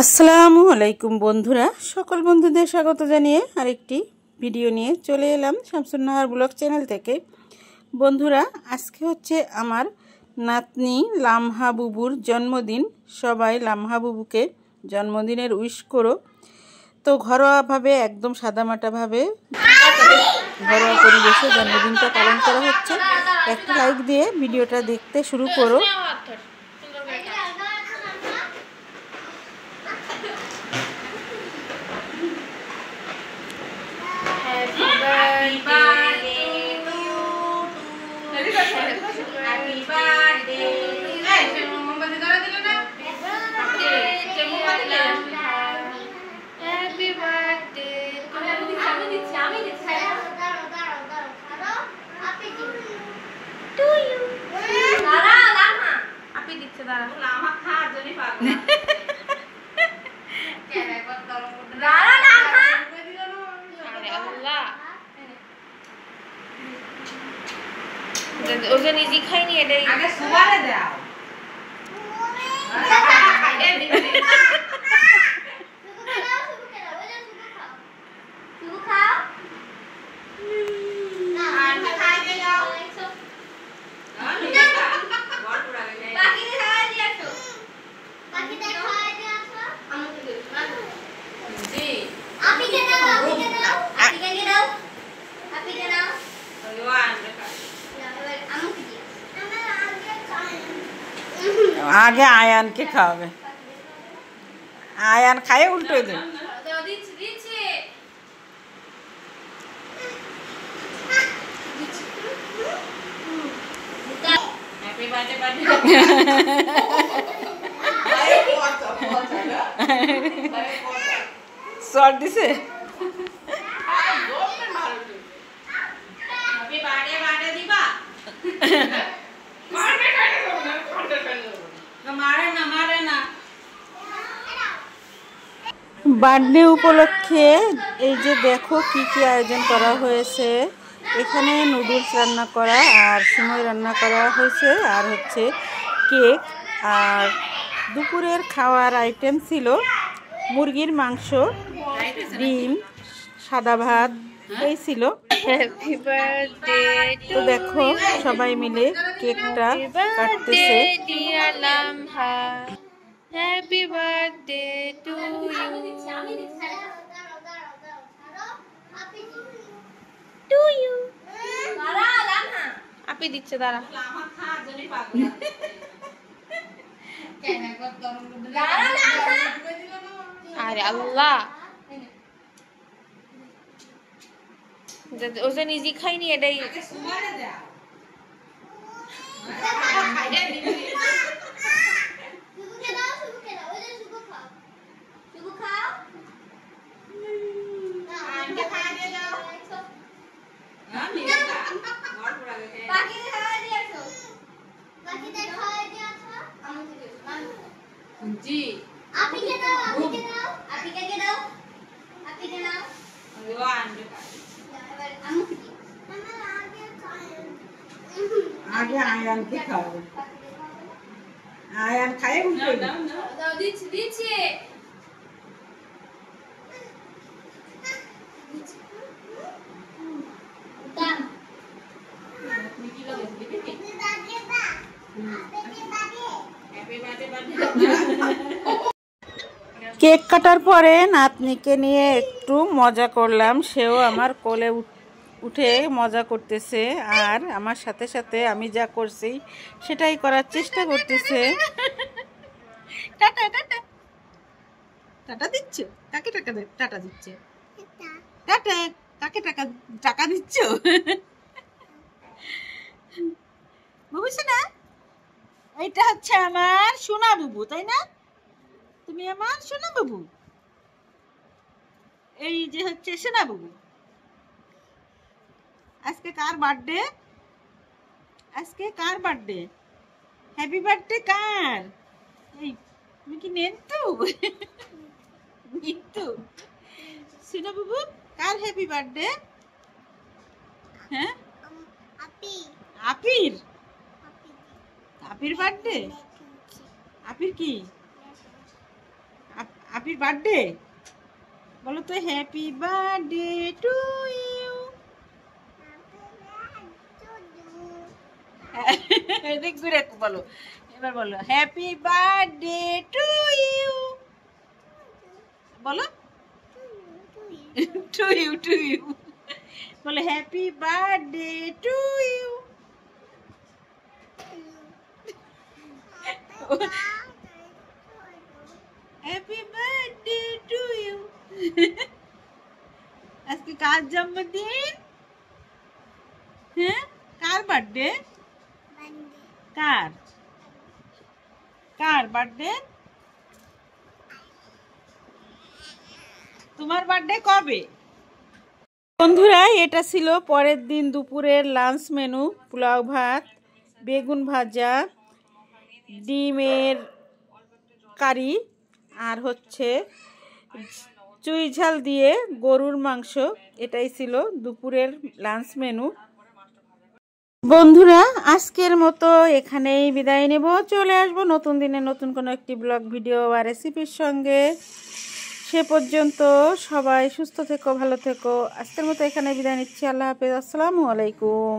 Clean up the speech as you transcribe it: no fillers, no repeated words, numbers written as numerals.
আসসালামু আলাইকুম বন্ধুরা, সকল বন্ধুদের স্বাগত জানিয়ে আরেকটি ভিডিও নিয়ে চলে এলাম শামসুন নাহার ব্লগ চ্যানেল থেকে। বন্ধুরা, আজকে হচ্ছে আমার নাতনি লামহা বুবুর জন্মদিন। সবাই লামহা বুবুকে জন্মদিনের উইশ করো। তো ঘরোয়াভাবে, একদম সাদামাটাভাবে ঘরোয়া পরিবেশে জন্মদিনটা পালন করা হচ্ছে। একটা লাইক দিয়ে ভিডিওটা দেখতে শুরু করো। ওকে নিজে খাইনি, এটাই আগে সুবারে দাও। आगे आयान के खावे, आयान खाए उल्टे दे। शॉट दिसे বার্থডে উপলক্ষে এই যে দেখো কি কি আয়োজন করা হয়েছে। এখানে নুডলস রান্না করা আর সিমই রান্না করা হয়েছে, আর হচ্ছে কেক। আর দুপুরের খাওয়ার আইটেম ছিল মুরগির মাংস, ডিম, সাদা ভাত, এই ছিল। তো দেখো সবাই মিলে কেকটা কাটতেছে। Happy birthday to you. আপি দিচ্ছে, দাঁড়া। আরে আল্লাহ, ওকে নিজে খাইনি, এটাই आगे आयान के खावे, आयान खाए उल्टे दे। কেক কাটার পরে নাতনিকে নিয়ে একটু মজা করলাম। সেও আমার কোলে উঠে মজা করতেছে, আর আমার সাথে সাথে আমি যা করছি সেটাই করার চেষ্টা করতেছে। টাটা টাটা টাটা দিচ্ছ, কাকে টাকা টাটা দিচ্ছে? টাটা কাকে টাকা টাকা দিচ্ছ? বুঝছো না, এইটা হচ্ছে আমার সোনা বুবু, তাই না? তুমি আমার সোনা বাবু, এই যে হচ্ছে সোনা বাবু। আজকে কার বার্থডে? আজকে কার বার্থডে? হ্যাপি বার্থডে কার? এই তুমি কি নেন্তু? নিন্তু সোনা বাবু, কার হ্যাপি বার্থডে? হ্যাঁ, আপির। আপির বার্থডে? আপির কি? হ্যাপি বার্থডে বলো তো, হ্যাপি বার্থডে টু ইউ। দেখ ঘুরে বলো, এবার বলো হ্যাপি বার্থডে টু ইউ। বলো টু ইউ, টু ইউ বলো happy birthday to you. Happy birthday to you. আজকে কার জন্মদিন? হ্যাঁ, কার বার্থডে? কার কার বার্থডে? তোমার বার্থডে কবে? বন্ধুরা, এটা ছিল পরের দিন দুপুরের লাঞ্চ মেনু। পোলাও ভাত, বেগুন ভাজা, ডিমের কারি, আর হচ্ছে চুই ঝাল দিয়ে গরুর মাংস। এটাই ছিল দুপুরের লাঞ্চ মেনু। বন্ধুরা, আজকের মতো এখানেই বিদায় নেব। চলে আসবো নতুন দিনে নতুন কোনো একটি ব্লগ ভিডিও বা রেসিপির সঙ্গে। সে পর্যন্ত সবাই সুস্থ থেকো, ভালো থেকো। আজকের মতো এখানে বিদায় নিচ্ছি। আল্লাহ হাফেজ, আসসালামু আলাইকুম।